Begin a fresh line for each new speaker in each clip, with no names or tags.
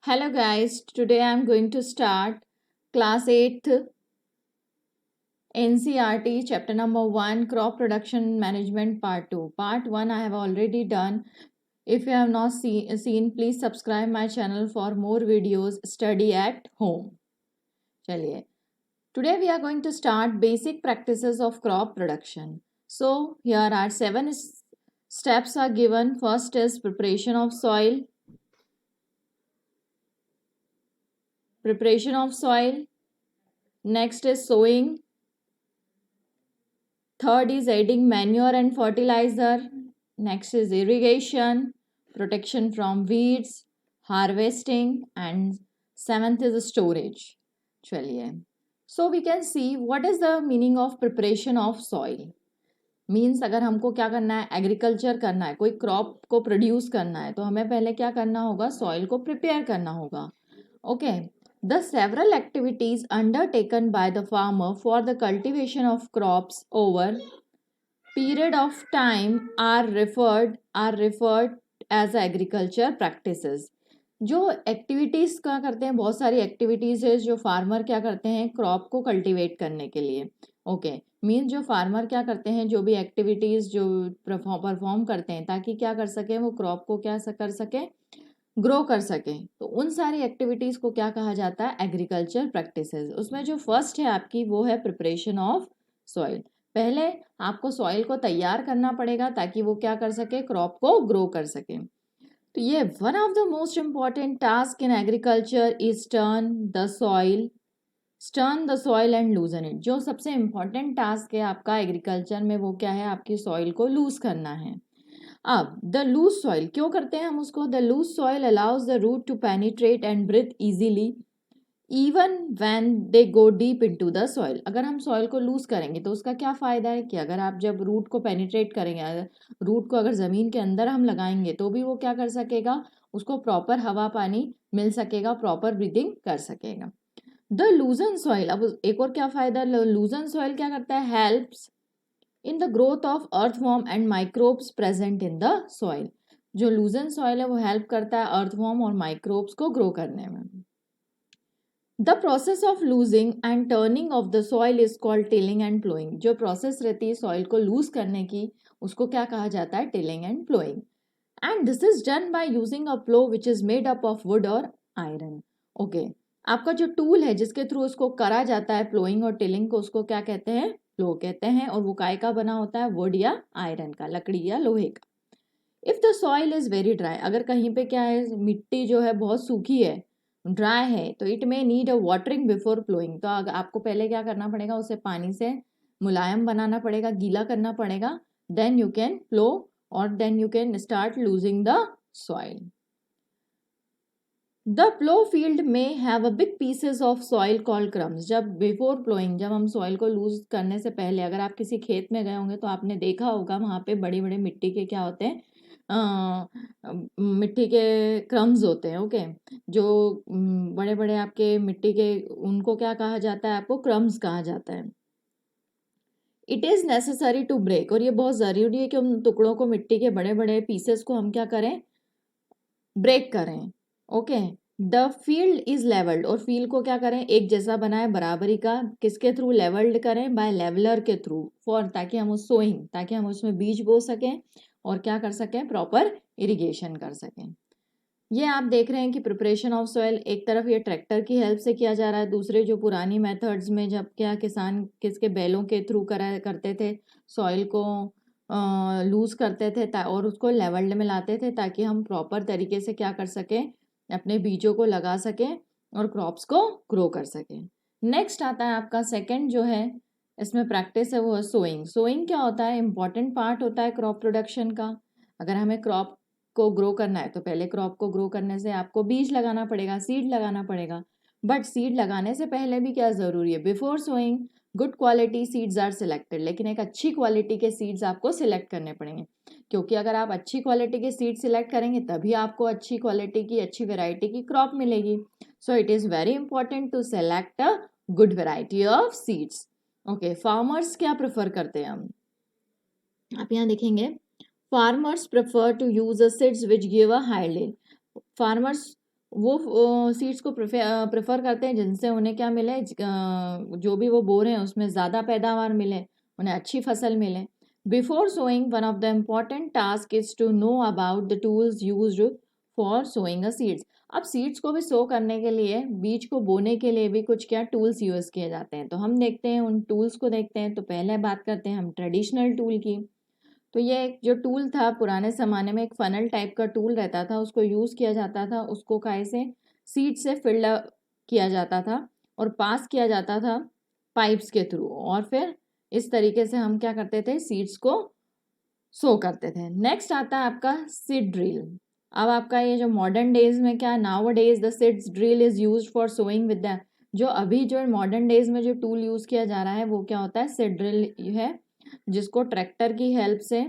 Hello guys, today I am going to start class 8th NCRT chapter number 1 crop production management part 2. Part 1 I have already done. If you have not seen please subscribe my channel for more videos study at home. Chaliye. Today we are going to start basic practices of crop production. So here are 7 steps are given. First is preparation of soil. Next is sowing. Third is adding manure and fertilizer. Next is irrigation, protection from weeds, harvesting, and seventh is storage. चलिए. So we can see what is the meaning of preparation of soil. Means अगर हमको क्या करना है, agriculture करना है, कोई crop को प्रोड्यूस करना है, तो हमें पहले क्या करना होगा, सॉइल को प्रिपेयर करना होगा. Okay. The several activities undertaken by the farmer for the cultivation of crops over period of time are referred as agriculture practices. जो एक्टिविटीज़ क्या करते हैं, बहुत सारी एक्टिविटीज़ है जो फार्मर क्या करते हैं क्रॉप को कल्टीवेट करने के लिए. ओके. मीन्स जो फार्मर क्या करते हैं, जो भी एक्टिविटीज़ जो परफॉर्म करते हैं ताकि क्या कर सकें, वो क्रॉप को क्या कर सकें, ग्रो कर सकें. तो उन सारी एक्टिविटीज़ को क्या कहा जाता है, एग्रीकल्चर प्रैक्टिसेस. उसमें जो फर्स्ट है आपकी वो है प्रिपरेशन ऑफ सॉइल. पहले आपको सॉइल को तैयार करना पड़ेगा ताकि वो क्या कर सके, क्रॉप को ग्रो कर सके. तो ये one of the most important task in agriculture is turn the soil and लूजन it. जो सबसे इम्पॉर्टेंट टास्क है आपका एग्रीकल्चर में वो क्या है, आपकी सॉइल को लूज करना है. अब द लूज सॉइल क्यों करते हैं हम उसको, the loose soil allows the root to penetrate and breathe easily even when they go deep into the soil. अगर हम सॉइल को लूज करेंगे तो उसका क्या फ़ायदा है कि अगर आप जब रूट को पेनिट्रेट करेंगे, रूट को अगर ज़मीन के अंदर हम लगाएंगे तो भी वो क्या कर सकेगा, उसको प्रॉपर हवा पानी मिल सकेगा, प्रॉपर ब्रीदिंग कर सकेगा. द लूजन सॉइल, अब एक और क्या फ़ायदा, लूजन सॉइल क्या करता है, helps in the growth of earthworm and microbes present in the soil. जो लूजन सॉइल है वो हेल्प करता है अर्थवॉर्म और माइक्रोब्स को ग्रो करने में. The process of losing and turning of the soil is called tilling and ploughing. जो प्रोसेस रहती है सॉइल को लूज करने की उसको क्या कहा जाता है, tilling and ploughing. And this is done by using a plough which is made up of wood और आयरन. ओके. आपका जो टूल है जिसके थ्रू उसको करा जाता है प्लोइंग और टिलिंग को, उसको क्या कहते हैं, प्लो कहते हैं. और वो काय का बना होता है, वुड या आयरन का, लकड़ी या लोहे का. If the soil is very dry, अगर कहीं पे क्या है, मिट्टी जो है बहुत सूखी है, ड्राई है, तो it may need a watering before ploughing. तो आपको पहले क्या करना पड़ेगा, उसे पानी से मुलायम बनाना पड़ेगा, गीला करना पड़ेगा. देन यू कैन प्लो और then you can start loosing the soil. The plough field में have a big pieces of soil called crumbs. जब बिफोर प्लोइंग, जब हम सॉइल को लूज करने से पहले अगर आप किसी खेत में गए होंगे तो आपने देखा होगा वहाँ पे बड़े बड़े मिट्टी के क्या होते हैं, मिट्टी के क्रम्स होते हैं. ओके. जो बड़े बड़े आपके मिट्टी के, उनको क्या कहा जाता है, आपको क्रम्स कहा जाता है. It is necessary to break, और ये बहुत ज़रूरी है कि उन टुकड़ों को, मिट्टी के बड़े बड़े पीसेस को हम क्या करें, ब्रेक करें. Okay. The field is levelled, और फील्ड को क्या करें, एक जैसा बनाए, बराबरी का. किसके थ्रू, लेवल्ड करें, बाय लेवलर के थ्रू, फॉर ताकि हम उस सोइंग, ताकि हम उसमें बीज बो सकें और क्या कर सकें, प्रॉपर इरिगेशन कर सकें. ये आप देख रहे हैं कि प्रिपरेशन ऑफ सॉइल एक तरफ ये ट्रैक्टर की हेल्प से किया जा रहा है, दूसरे जो पुरानी मेथड्स में जब क्या किसान किसके बैलों के थ्रू करा करते थे, सॉइल को लूज करते थे और उसको लेवल्ड में लाते थे ताकि हम प्रॉपर तरीके से क्या कर सकें, अपने बीजों को लगा सकें और क्रॉप्स को ग्रो कर सकें. नेक्स्ट आता है आपका सेकंड जो है इसमें प्रैक्टिस है, वो है सोइंग. सोइंग क्या होता है, इंपॉर्टेंट पार्ट होता है क्रॉप प्रोडक्शन का. अगर हमें क्रॉप को ग्रो करना है तो पहले क्रॉप को ग्रो करने से आपको बीज लगाना पड़ेगा, सीड लगाना पड़ेगा. बट सीड लगाने से पहले भी क्या ज़रूरी है, before sowing good quality seeds are selected. लेकिन एक अच्छी क्वालिटी के सीड्स आपको सिलेक्ट करने पड़ेंगे, क्योंकि अगर आप अच्छी क्वालिटी के सीड सिलेक्ट करेंगे तभी आपको अच्छी क्वालिटी की, अच्छी वेराइटी की क्रॉप मिलेगी. So it is very important to select a good variety of seeds. Okay. Farmers क्या प्रेफर करते हैं हम, आप यहाँ देखेंगे, farmers prefer to use a seeds which give a high yield. Farmers वो सीड्स को प्रेफर करते हैं जिनसे उन्हें क्या मिले, जो भी वो बो रहे हैं उसमें ज़्यादा पैदावार मिले, उन्हें अच्छी फसल मिले। Before sowing one of the important task is to know about the tools used for sowing a seeds. अब सीड्स को भी सो करने के लिए, बीज को बोने के लिए भी कुछ क्या टूल्स यूज़ किए जाते हैं। तो हम देखते हैं, उन टूल्स को देखते हैं। तो पहले बात करते हैं हम ट्रेडिशनल टूल की। तो ये एक जो टूल था पुराने ज़माने में, एक फनल टाइप का टूल रहता था, उसको यूज़ किया जाता था। उसको काय से, सीड से फिल किया जाता था और पास किया जाता था पाइप्स के थ्रू, और फिर इस तरीके से हम क्या करते थे, सीड्स को सो करते थे। नेक्स्ट आता है आपका सीड ड्रिल। अब आपका ये जो मॉडर्न डेज में क्या, nowadays the seeds drill is used for sowing with the, जो अभी जो मॉडर्न डेज में जो टूल यूज़ किया जा रहा है वो क्या होता है, सीड ड्रिल है, जिसको ट्रैक्टर की हेल्प से,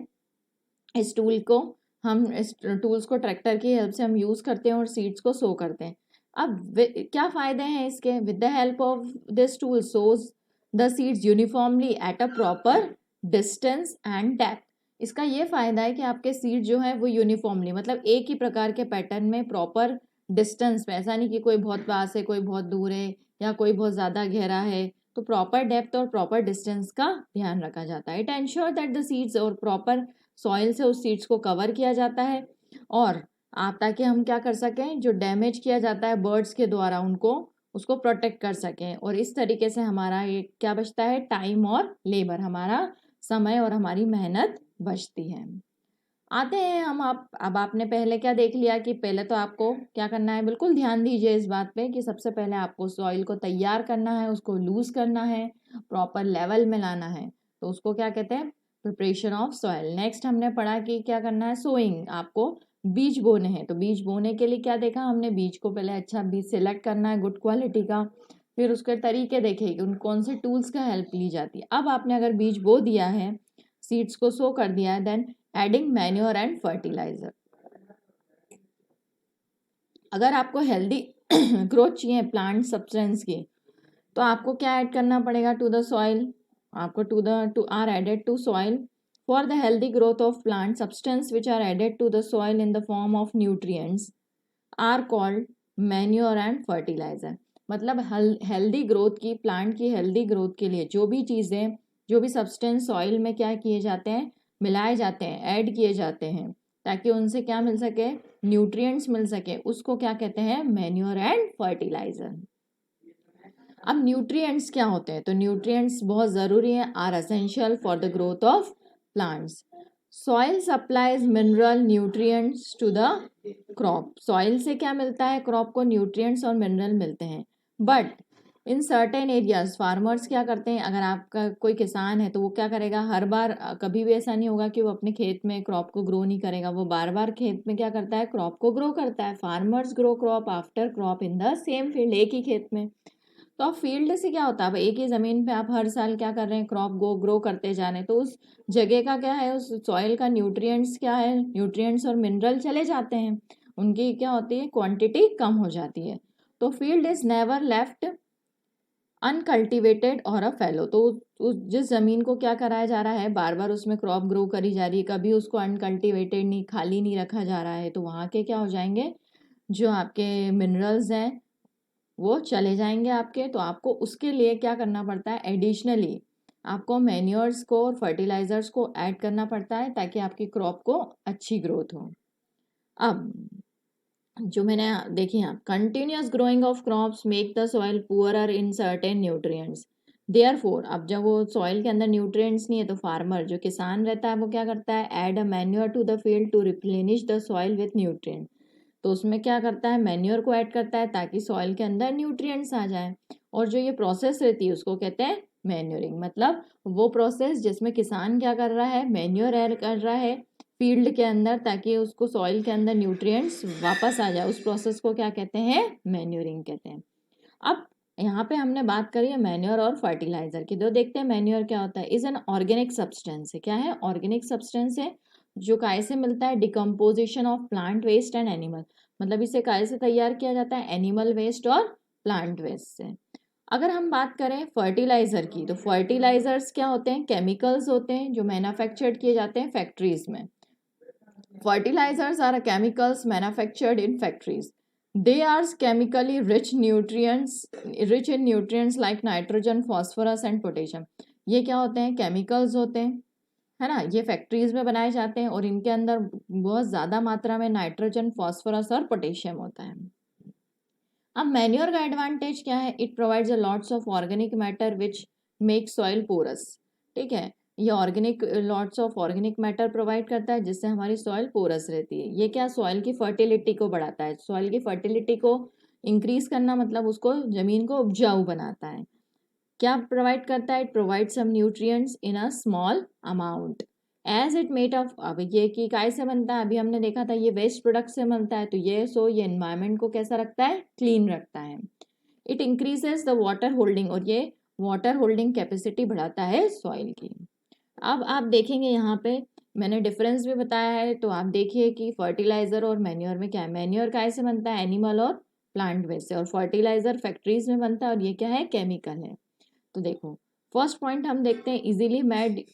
इस टूल्स को ट्रैक्टर की हेल्प से हम यूज़ करते हैं और सीड्स को सो करते हैं। अब क्या फ़ायदे हैं इसके, with the help of this tool shows the seeds uniformly at a proper distance and depth. इसका ये फ़ायदा है कि आपके सीड जो है वो यूनिफॉर्मली, मतलब एक ही प्रकार के पैटर्न में, प्रॉपर डिस्टेंस में, ऐसा नहीं कि कोई बहुत पास है कोई बहुत दूर है या कोई बहुत ज़्यादा गहरा है, तो प्रॉपर डेप्थ और प्रॉपर डिस्टेंस का ध्यान रखा जाता है। It ensure that the seeds, और प्रॉपर सॉइल से उस सीड्स को कवर किया जाता है, और आप ताकि हम क्या कर सकें, जो डैमेज किया जाता है बर्ड्स के द्वारा उनको, उसको प्रोटेक्ट कर सकें। और इस तरीके से हमारा ये क्या बचता है, टाइम और लेबर, हमारा समय और हमारी मेहनत बचती है। आते हैं हम, आप अब आपने पहले क्या देख लिया कि पहले तो आपको क्या करना है, बिल्कुल ध्यान दीजिए इस बात पे कि सबसे पहले आपको सॉइल को तैयार करना है, उसको लूज करना है, प्रॉपर लेवल में लाना है। तो उसको क्या कहते हैं, प्रिपरेशन ऑफ सॉइल। नेक्स्ट हमने पढ़ा कि क्या करना है, सोइंग, आपको बीज बोने हैं। तो बीज बोने के लिए क्या देखा हमने, बीज को पहले अच्छा बीज सिलेक्ट करना है गुड क्वालिटी का, फिर उसके तरीके देखे कि उन कौन से टूल्स का हेल्प ली जाती है। अब आपने अगर बीज बो दिया है, सीड्स को सो कर दिया है, then adding manure and fertiliser. अगर आपको हेल्दी ग्रोथ चाहिए प्लांट सब्सटेंस की, तो आपको क्या ऐड करना पड़ेगा टू द सॉइल, आपको to are added to soil for the healthy growth of plant substance which are added to the soil in the form of nutrients are called manure and fertiliser. मतलब healthy growth की, plant की healthy growth के लिए जो भी चीज़ें, जो भी सब्सटेंस सॉइल में क्या किए जाते हैं, मिलाए जाते हैं, ऐड किए जाते हैं, ताकि उनसे क्या मिल सके, न्यूट्रिएंट्स मिल सके, उसको क्या कहते हैं, मैन्योर एंड फर्टिलाइजर। अब न्यूट्रिएंट्स क्या होते हैं, तो न्यूट्रिएंट्स बहुत ज़रूरी हैं, are essential for the growth of plants. Soil supplies mineral nutrients to the crop. Soil से क्या मिलता है, क्रॉप को न्यूट्रिएंट्स और मिनरल मिलते हैं। But in certain areas farmers क्या करते हैं, अगर आपका कोई किसान है तो वो क्या करेगा, हर बार कभी भी ऐसा नहीं होगा कि वो अपने खेत में क्रॉप को ग्रो नहीं करेगा, वो बार बार खेत में क्या करता है, क्रॉप को ग्रो करता है। Farmers grow crop after crop in the same field, एक ही खेत में। तो अब फील्ड से क्या होता है, अब एक ही ज़मीन पे आप हर साल क्या कर रहे हैं, क्रॉप ग्रो करते जा रहे हैं, तो उस जगह का क्या है, उस सॉइल का न्यूट्रिएंट्स क्या है, न्यूट्रिएंट्स और मिनरल चले जाते हैं, उनकी क्या होती है, क्वांटिटी कम हो जाती है। तो field is never left uncultivated और अ फैलो। तो उस जिस ज़मीन को क्या कराया जा रहा है, बार बार उसमें क्रॉप ग्रो करी जा रही है, कभी उसको अनकल्टिवेटेड नहीं, खाली नहीं रखा जा रहा है, तो वहाँ के क्या हो जाएंगे, जो आपके मिनरल्स हैं वो चले जाएंगे आपके। तो आपको उसके लिए क्या करना पड़ता है, एडिशनली आपको मैन्योर्स को और फर्टिलाइजर्स को ऐड करना पड़ता है, ताकि आपकी क्रॉप को अच्छी ग्रोथ हो। अब जो मैंने देखी यहाँ, continuous growing of crops make the soil poorer in certain nutrients, therefore. अब जब वो सॉइल के अंदर न्यूट्रिएंट्स नहीं है, तो फार्मर जो किसान रहता है वो क्या करता है, add a manure to the field to replenish the soil with nutrient. तो उसमें क्या करता है, मैन्योर को ऐड करता है ताकि सॉइल के अंदर न्यूट्रिएंट्स आ जाए। और जो ये प्रोसेस रहती है उसको कहते हैं मैन्योरिंग। मतलब वो प्रोसेस जिसमें किसान क्या कर रहा है, मैन्योर ऐड कर रहा है फील्ड के अंदर, ताकि उसको सॉइल के अंदर न्यूट्रिएंट्स वापस आ जाए, उस प्रोसेस को क्या कहते हैं, मैन्योरिंग कहते हैं। अब यहाँ पे हमने बात करी है मैन्योर और फर्टिलाइजर की। तो देखते हैं मैन्योर क्या होता है। इज एन ऑर्गेनिक सब्सटेंस है, क्या है, ऑर्गेनिक सब्सटेंस है, जो काय से मिलता है, decomposition of plant waste and animal. मतलब इसे काय से तैयार किया जाता है, एनिमल वेस्ट और प्लांट वेस्ट से। अगर हम बात करें फर्टिलाइजर की, तो फर्टिलाइजर्स क्या होते हैं, केमिकल्स होते हैं जो मैन्युफैक्चर्ड किए जाते हैं फैक्ट्रीज में। Fertilizers are chemicals manufactured in factories. They are chemically rich in nutrients like nitrogen, phosphorus and potassium. ये क्या होते हैं? केमिकल्स होते हैं, है ना। ये फैक्ट्रीज में बनाए जाते हैं और इनके अंदर बहुत ज़्यादा मात्रा में नाइट्रोजन, फॉस्फोरस और पोटेशियम होता है। अब मैन्योर का एडवांटेज क्या है? It provides a lots of organic matter which make soil porous. ठीक है, ये lots of organic matter provide करता है जिससे हमारी सॉइल पोरस रहती है। ये क्या? सॉइल की फर्टिलिटी को बढ़ाता है। सॉइल की फर्टिलिटी को इंक्रीज करना मतलब उसको, जमीन को उपजाऊ बनाता है। क्या प्रोवाइड करता है? It provide some nutrients in a small amount as it made of. अब ये कि काय से बनता है? अभी हमने देखा था ये वेस्ट प्रोडक्ट से बनता है, तो ये एनवायरनमेंट को कैसा रखता है? क्लीन रखता है। It increases the water holding, और ये वाटर होल्डिंग कैपेसिटी बढ़ाता है सॉइल की। अब आप देखेंगे यहाँ पे मैंने डिफरेंस भी बताया है, तो आप देखिए कि फर्टिलाइजर और मैन्योर में क्या है। मैन्योर काय से बनता है? एनिमल और प्लांट वेस्ट से, और फर्टिलाइजर फैक्ट्रीज में बनता है, और ये क्या है? केमिकल है। तो देखो, फर्स्ट पॉइंट हम देखते हैं, इजीली मेड,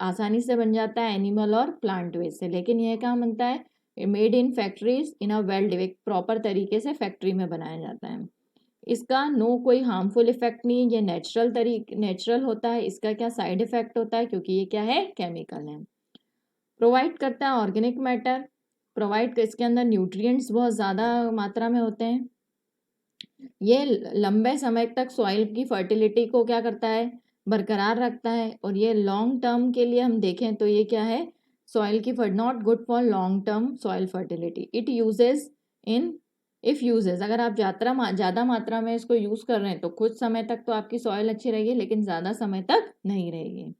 आसानी से बन जाता है एनिमल और प्लांट वेस्ट से। लेकिन यह कहाँ बनता है? Made in factories in a well developed, proper तरीके से फैक्ट्री में बनाया जाता है। इसका नो कोई हार्मफुल इफेक्ट नहीं, ये नेचुरल होता है। इसका क्या साइड इफेक्ट होता है? क्योंकि ये क्या है? केमिकल है। प्रोवाइड करता है ऑर्गेनिक मैटर, इसके अंदर न्यूट्रिएंट्स बहुत ज़्यादा मात्रा में होते हैं। ये लंबे समय तक सॉइल की फर्टिलिटी को क्या करता है? बरकरार रखता है। और ये लॉन्ग टर्म के लिए हम देखें तो ये क्या है? सॉइल की not good for long term soil fertility. It uses in if uses, अगर आप ज़्यादा मात्रा में इसको यूज़ कर रहे हैं तो कुछ समय तक तो आपकी सॉइल अच्छी रहेगी, लेकिन ज़्यादा समय तक नहीं रहेगी।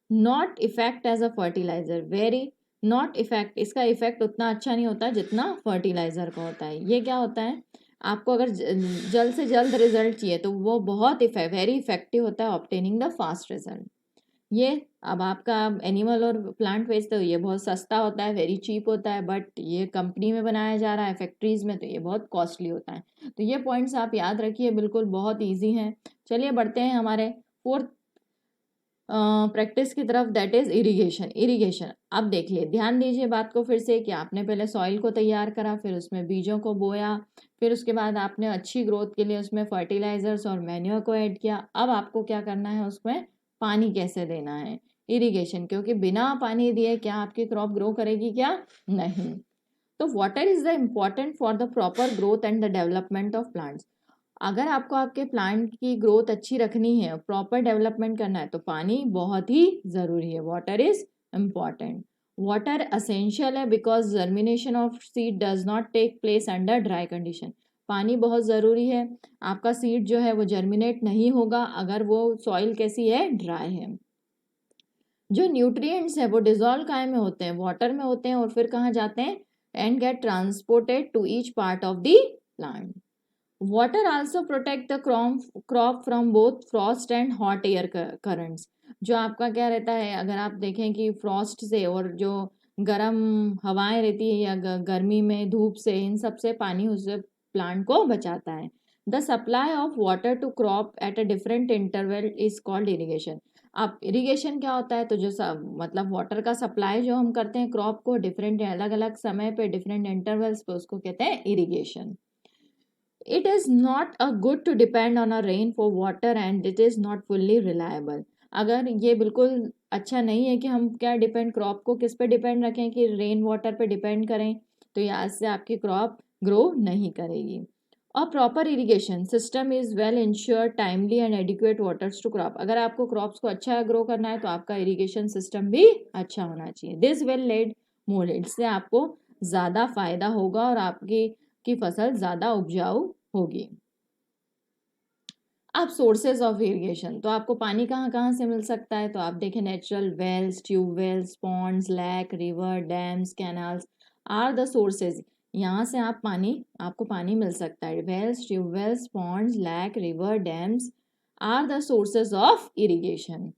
Not effect as a fertiliser, very not effect, इसका इफेक्ट उतना अच्छा नहीं होता जितना फर्टिलाइजर का होता है। ये क्या होता है? आपको अगर जल्द से जल्द रिजल्ट चाहिए तो वो बहुत वेरी इफेक्टिव होता है ऑब्टेनिंग द फास्ट रिजल्ट। ये अब आपका एनिमल और प्लांट वेस्ट, तो ये बहुत सस्ता होता है, वेरी चीप होता है, बट ये कंपनी में बनाया जा रहा है फैक्ट्रीज में, तो ये बहुत कॉस्टली होता है। तो ये पॉइंट्स आप याद रखिए, बिल्कुल बहुत ईजी हैं। चलिए बढ़ते हैं हमारे फोर्थ प्रैक्टिस की तरफ, दैट इज इरिगेशन। अब देख लिए, ध्यान दीजिए बात को फिर से, कि आपने पहले सॉइल को तैयार करा, फिर उसमें बीजों को बोया, फिर उसके बाद आपने अच्छी ग्रोथ के लिए उसमें फर्टिलाइजर्स और मैन्योर को ऐड किया। अब आपको क्या करना है? उसमें पानी कैसे देना है? इरिगेशन, क्योंकि बिना पानी दिए क्या आपकी क्रॉप ग्रो करेगी? क्या नहीं। तो water is the important for the proper growth and the development of plants. अगर आपको आपके प्लांट की ग्रोथ अच्छी रखनी है, प्रॉपर डेवलपमेंट करना है, तो पानी बहुत ही ज़रूरी है। Water is important. Water essential है because germination of seed does not take place under dry condition. पानी बहुत ज़रूरी है। आपका सीड जो है वो जर्मिनेट नहीं होगा अगर वो सॉइल कैसी है? ड्राई है। जो न्यूट्रिएंट्स है वो डिजोल्व काय में होते हैं? वाटर में होते हैं, और फिर कहाँ जाते हैं? And get transported to each part of the plant. Water also protect the crop from both frost and hot air currents. जो आपका क्या रहता है, अगर आप देखें कि फ्रॉस्ट से और जो गर्म हवाएं रहती है या गर्मी में धूप से, इन सब से पानी उससे प्लांट को बचाता है। The supply of water to crop at a different interval is called irrigation. अब इरिगेशन क्या होता है? तो जो मतलब वाटर का सप्लाई जो हम करते हैं क्रॉप को डिफरेंट अलग अलग समय पे डिफरेंट इंटरवल्स पे, उसको कहते हैं irrigation. It is not a good to depend on a rain for water and it is not fully reliable. अगर ये बिल्कुल अच्छा नहीं है कि हम क्या डिपेंड, क्रॉप को किस पे डिपेंड रखें कि रेन वाटर पे डिपेंड करें, तो यहाँ से आपकी क्रॉप ग्रो नहीं करेगी। और proper irrigation system is well ensure timely and adequate waters to crop. अगर आपको क्रॉप्स को अच्छा ग्रो करना है तो आपका इरिगेशन सिस्टम भी अच्छा होना चाहिए। दिस विल लीड मोर, इससे आपको ज़्यादा फायदा होगा और आपकी फसल ज़्यादा उपजाऊ होगी। अब सोर्सेज ऑफ इरिगेशन, तो आपको पानी कहाँ कहाँ से मिल सकता है? तो आप देखें, natural wells, tubewells, ponds, lake, river, dams, canals are the sources. यहाँ से आपको पानी मिल सकता है। Wells, tubewells, ponds, lake, river, dams are the sources of irrigation.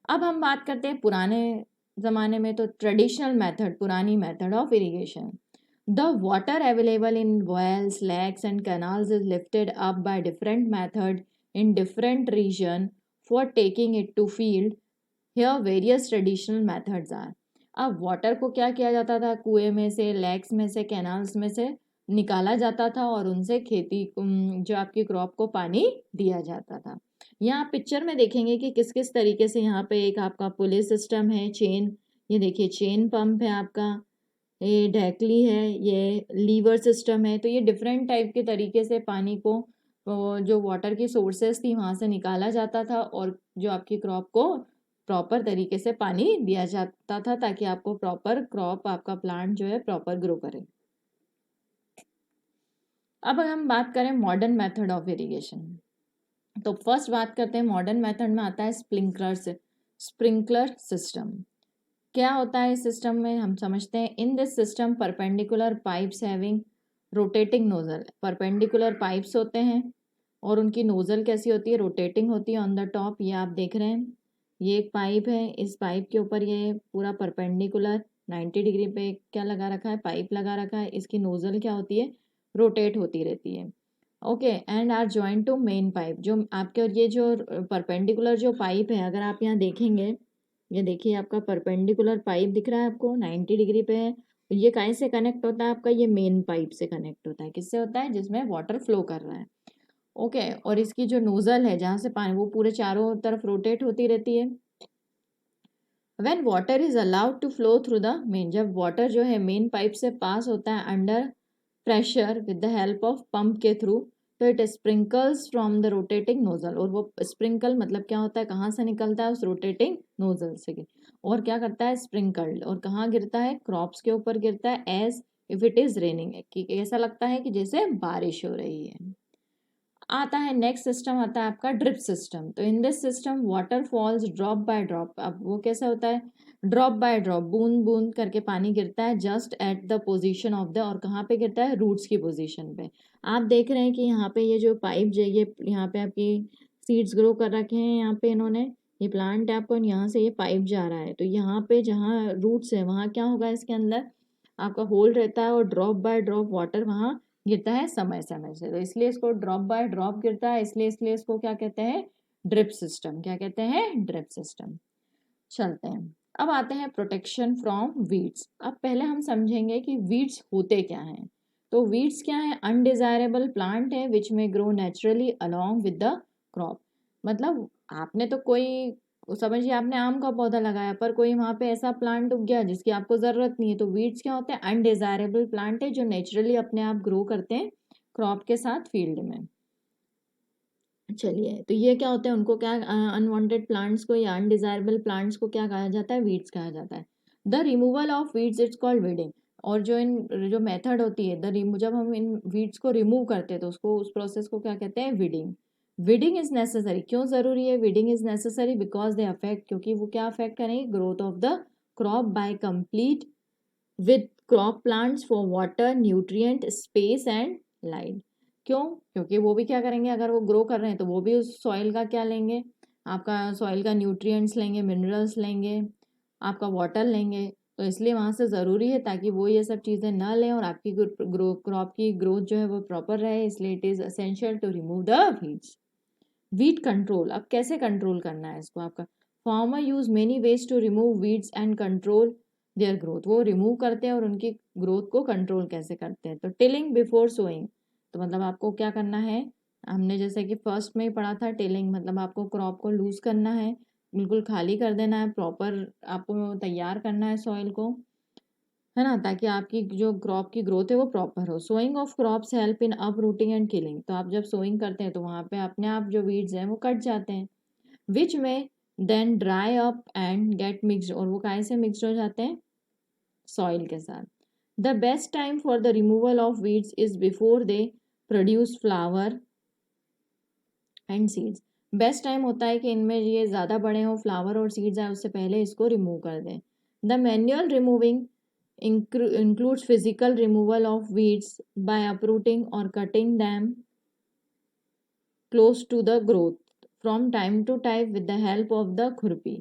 अब हम बात करते हैं पुराने ज़माने में, तो ट्रेडिशनल मेथड, पुरानी method of irrigation. The water available in wells, lakes and canals is lifted up by different method in different region for taking it to field. Here various traditional methods are. अब water को क्या किया जाता था? कुएं में से, lakes में से, कैनाल्स में से निकाला जाता था और उनसे खेती जो आपकी क्रॉप को पानी दिया जाता था। यहाँ आप पिक्चर में देखेंगे कि किस किस तरीके से यहाँ पे एक आपका पुली सिस्टम है, चेन, ये देखिए चेन पंप है आपका, ये ढेकली है, ये लीवर सिस्टम है। तो ये डिफरेंट टाइप के तरीके से पानी को जो वाटर की सोर्सेस थी वहाँ से निकाला जाता था और जो आपकी क्रॉप को प्रॉपर तरीके से पानी दिया जाता था ताकि आपको प्रॉपर क्रॉप, आपका प्लांट जो है प्रॉपर ग्रो करे। अब अगर हम बात करें मॉडर्न मेथड ऑफ इरिगेशन, तो फर्स्ट बात करते हैं मॉडर्न मेथड में आता है स्प्रिंकलर सिस्टम। क्या होता है इस सिस्टम में हम समझते हैं। In this system perpendicular pipes having rotating nozzle, perpendicular pipes होते हैं और उनकी नोजल कैसी होती है, रोटेटिंग होती है ऑन द टॉप। ये आप देख रहे हैं, ये एक पाइप है, इस पाइप के ऊपर ये पूरा परपेंडिकुलर 90 डिग्री पे क्या लगा रखा है, पाइप लगा रखा है। इसकी नोजल क्या होती है, रोटेट होती रहती है। Okay, and are joint to main pipe. जो आपके, और ये जो परपेंडिकुलर जो पाइप है, अगर आप यहाँ देखेंगे, ये देखिए आपका परपेंडिकुलर पाइप दिख रहा है आपको, 90 डिग्री पे है। ये काहे से कनेक्ट होता है आपका, ये मेन पाइप से कनेक्ट होता है। किससे होता है, जिसमें वाटर फ्लो कर रहा है। ओके, और इसकी जो नोजल है जहाँ से पानी, वो पूरे चारों तरफ रोटेट होती रहती है। When water is allowed to flow through the main, जब वाटर जो है मेन पाइप से पास होता है under pressure with the help of pump के थ्रू, तो it sprinkles from the rotating nozzle. और वो स्प्रिंकल मतलब क्या होता है, कहाँ से निकलता है, उस रोटेटिंग नोजल से। और क्या करता है, स्प्रिंकल्ड, और कहाँ गिरता है, क्रॉप्स के ऊपर गिरता है। As if it is raining, कि ऐसा लगता है कि जैसे बारिश हो रही है। आता है नेक्स्ट सिस्टम, आता है आपका ड्रिप सिस्टम। तो in this system water falls drop by drop. अब वो कैसा होता है, ड्रॉप बाय ड्रॉप, बूंद बूंद करके पानी गिरता है just at the position of the, और कहाँ पे गिरता है, रूट्स की पोजीशन पे। आप देख रहे हैं कि यहाँ पे ये जो पाइप जो ये यहाँ पे आपकी सीड्स ग्रो कर रखे हैं, यहाँ पे इन्होंने, ये प्लांट है आपको, यहाँ से ये पाइप जा रहा है। तो यहाँ पे जहाँ रूट्स है वहाँ क्या होगा, इसके अंदर आपका होल रहता है और ड्रॉप बाय ड्रॉप वाटर वहाँ गिरता है समय समय से। तो इसलिए इसको ड्रॉप बाय ड्रॉप गिरता है, इसलिए इसलिए इसको क्या कहते हैं, ड्रिप सिस्टम। क्या कहते हैं, ड्रिप सिस्टम। चलते हैं, अब आते हैं प्रोटेक्शन फ्रॉम वीड्स। अब पहले हम समझेंगे कि वीड्स होते क्या हैं। तो वीड्स क्या है, अनडिजायरेबल प्लांट है विच में grow naturally along with the crop. मतलब आपने तो कोई, समझिए आपने आम का पौधा लगाया पर कोई वहां पे ऐसा प्लांट उग गया जिसकी आपको जरूरत नहीं है। तो वीड्स क्या होते हैं, अनडिजायरेबल प्लांट है जो नेचुरली अपने आप ग्रो करते हैं क्रॉप के साथ फील्ड में। चलिए, तो ये क्या होते हैं, उनको क्या, अनवांटेड प्लांट्स को या अनडिजायरेबल प्लांट्स को क्या कहा जाता है, वीड्स कहा जाता है। The removal of weeds it's called weeding. और जो इन जो मेथड होती है, जब हम इन वीड्स को रिमूव करते हैं तो उसको, उस प्रोसेस को क्या कहते हैं, वीडिंग। वीडिंग इज नेसेसरी, क्यों जरूरी है weeding is necessary, because they affect, क्योंकि वो क्या अफेक्ट करेंगे, growth of the crop by complete with crop plants for water, nutrient, space and light. क्यों, क्योंकि वो भी क्या करेंगे, अगर वो ग्रो कर रहे हैं तो वो भी उस सॉइल का क्या लेंगे, आपका सॉइल का न्यूट्रिएंट्स लेंगे, मिनरल्स लेंगे, आपका वाटर लेंगे। तो इसलिए वहाँ से ज़रूरी है ताकि वो ये सब चीज़ें ना लें और आपकी क्रॉप की ग्रोथ जो है वो प्रॉपर रहे। इसलिए it is essential to remove the weeds. Weed control, अब कैसे कंट्रोल करना है इसको आपका, farmer use many ways to remove weeds and control their growth. वो रिमूव करते हैं और उनकी ग्रोथ को कंट्रोल कैसे करते हैं। तो टिलिंग बिफोर सोइंग, तो मतलब आपको क्या करना है, हमने जैसे कि फर्स्ट में ही पढ़ा था, टिलिंग मतलब आपको क्रॉप को लूज करना है, बिल्कुल खाली कर देना है, प्रॉपर आपको तैयार करना है सॉइल को, है ना, ताकि आपकी जो क्रॉप की ग्रोथ है वो प्रॉपर हो। Sowing of crops help in uprooting and killing. तो आप जब सोइंग करते हैं तो वहाँ पे अपने आप जो वीड्स हैं वो कट जाते हैं, विच में then dry up and get mixed, और वो काहे से मिक्सड हो जाते हैं, सॉइल के साथ। The best time for the removal of weeds is before they produce flower and seeds. Best time होता है कि इनमें ये ज़्यादा बड़े हों, फ्लावर और सीड्स आए, उससे पहले इसको रिमूव कर दें। The manual removing includes physical removal of weeds by uprooting or cutting them close to the growth from time to time with the help of the खुरपी।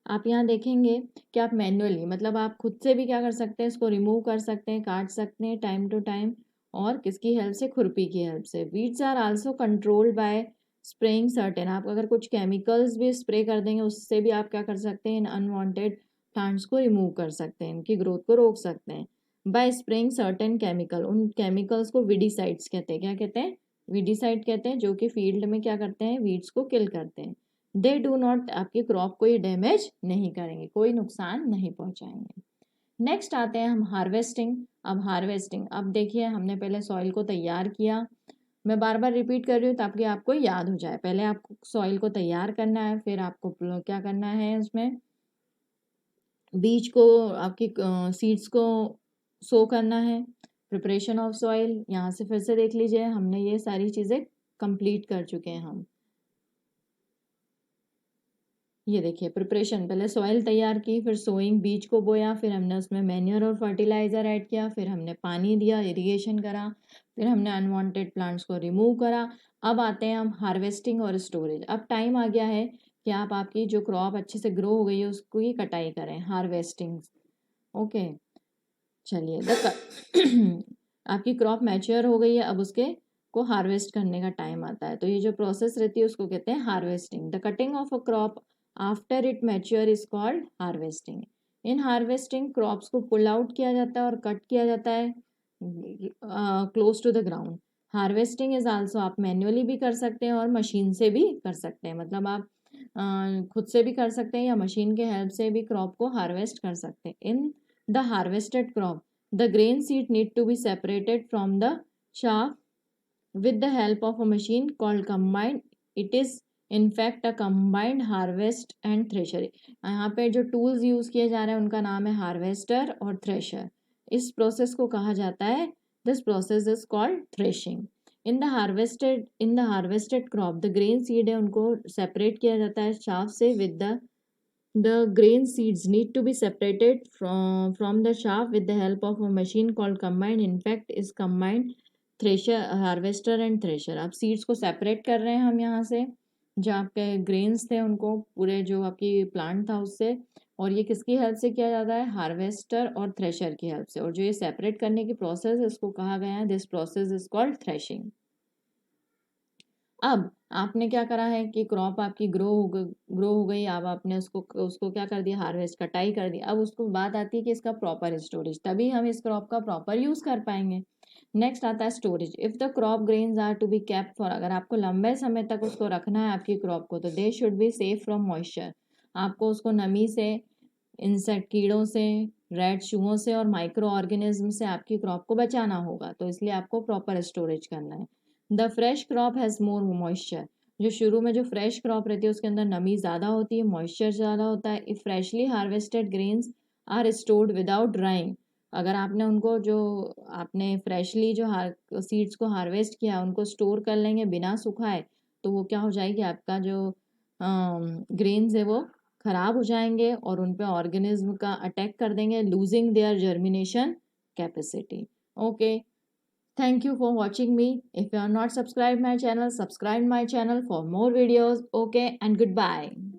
आप यहाँ देखेंगे कि आप मैन्युअली, मतलब आप खुद से भी क्या कर सकते हैं, इसको रिमूव कर सकते हैं, काट सकते हैं टाइम टू टाइम, और किसकी हेल्प से, खुरपी की हेल्प से। Weeds are also controlled by spraying certain. आप अगर कुछ केमिकल्स भी स्प्रे कर देंगे उससे भी आप क्या कर सकते हैं, इन अनवांटेड प्लांट्स को रिमूव कर सकते हैं, इनकी ग्रोथ को रोक सकते हैं। बाय स्प्रेइंग सर्टेन केमिकल, उन केमिकल्स को वीडीसाइड्स कहते हैं। क्या कहते हैं? वीडीसाइड कहते हैं, जो कि फील्ड में क्या करते हैं? वीड्स को किल करते हैं। दे डू नॉट, आपकी क्रॉप को ये डैमेज नहीं करेंगे, कोई नुकसान नहीं पहुंचाएंगे। नेक्स्ट आते हैं हम हार्वेस्टिंग। अब हार्वेस्टिंग, अब देखिए हमने पहले सॉइल को तैयार किया, मैं बार बार रिपीट कर रही हूँ ताकि आपको याद हो जाए। पहले आपको सॉइल को तैयार करना है, फिर आपको क्या करना है, उसमें बीज को, आपकी सीड्स को सो करना है। प्रिपरेशन ऑफ सॉइल, यहाँ से फिर से देख लीजिए, हमने ये सारी चीज़ें कंप्लीट कर चुके हैं हम। ये देखिए प्रिपरेशन, पहले सॉइल तैयार की, फिर सोइंग, बीज को बोया, फिर हमने उसमें मैन्योर और फर्टिलाइज़र ऐड किया, फिर हमने पानी दिया, इरिगेशन करा, फिर हमने अनवांटेड प्लांट्स को रिमूव करा। अब आते हैं हम हार्वेस्टिंग और स्टोरेज। अब टाइम आ गया है कि आप आपकी जो क्रॉप अच्छे से ग्रो हो गई है उसको ही कटाई करें, हार्वेस्टिंग। ओके, चलिए आपकी क्रॉप मैच्योर हो गई है, अब उसके को हार्वेस्ट करने का टाइम आता है। तो ये जो प्रोसेस रहती है उसको कहते हैं harvesting. The cutting of a crop after it mature is called harvesting. In harvesting crops को पुल आउट किया जाता है और कट किया जाता है close to the ground. Harvesting is also, आप मैन्युअली भी कर सकते हैं और मशीन से भी कर सकते हैं, मतलब आप खुद से भी कर सकते हैं या मशीन के हेल्प से भी क्रॉप को हार्वेस्ट कर सकते हैं। In the harvested crop the grain seed need to be separated from the chaff with the help of a machine called combine. It is in fact a combined harvest and thresher. यहाँ पे जो tools use किए जा रहे हैं उनका नाम है हार्वेस्टर और थ्रेशर। इस प्रोसेस को कहा जाता है, this process is called threshing. In the harvested crop the grain seed है उनको सेपरेट किया जाता है चाफ से with the grain seeds need to be separated from the chaff with the help of a machine called combine. In fact, is combined thresher, harvester and thresher. आप seeds को separate कर रहे हैं हम यहाँ से, जो आपके ग्रेन्स थे उनको पूरे जो आपकी प्लांट था उससे, और ये किसकी हेल्प से किया जाता है? हार्वेस्टर और थ्रेशर की हेल्प से। और जो ये सेपरेट करने की प्रोसेस है इसको कहा गया है, this process is called threshing. अब आपने क्या करा है कि क्रॉप आपकी ग्रो हो गई, अब आपने उसको उसको क्या कर दिया? हार्वेस्ट, कटाई कर दी। अब उसको बात आती है कि इसका प्रॉपर स्टोरेज, तभी हम इस क्रॉप का प्रॉपर यूज कर पाएंगे। नेक्स्ट आता है storage. If the crop grains are to be kept for, अगर आपको लंबे समय तक उसको रखना है आपकी क्रॉप को, तो they should be safe from moisture. आपको उसको नमी से, इंसेक्ट कीड़ों से, रेड चूहों से और माइक्रो ऑर्गेनिज्म से आपकी क्रॉप को बचाना होगा, तो इसलिए आपको प्रॉपर स्टोरेज करना है। The fresh crop has more moisture, जो शुरू में जो फ्रेश क्रॉप रहती है उसके अंदर नमी ज़्यादा होती है, मॉइस्चर ज़्यादा होता है। If freshly harvested grains are stored without drying, अगर आपने उनको जो आपने फ्रेशली जो सीड्स को हार्वेस्ट किया उनको स्टोर कर लेंगे बिना सुखाए, तो वो क्या हो जाएगी? आपका जो ग्रेन्स है वो खराब हो जाएंगे और उन पे ऑर्गेनिज्म का अटैक कर देंगे, losing their germination capacity. Okay, thank you for watching me. If you are not subscribed my channel, subscribe my channel for more videos. Okay, and goodbye.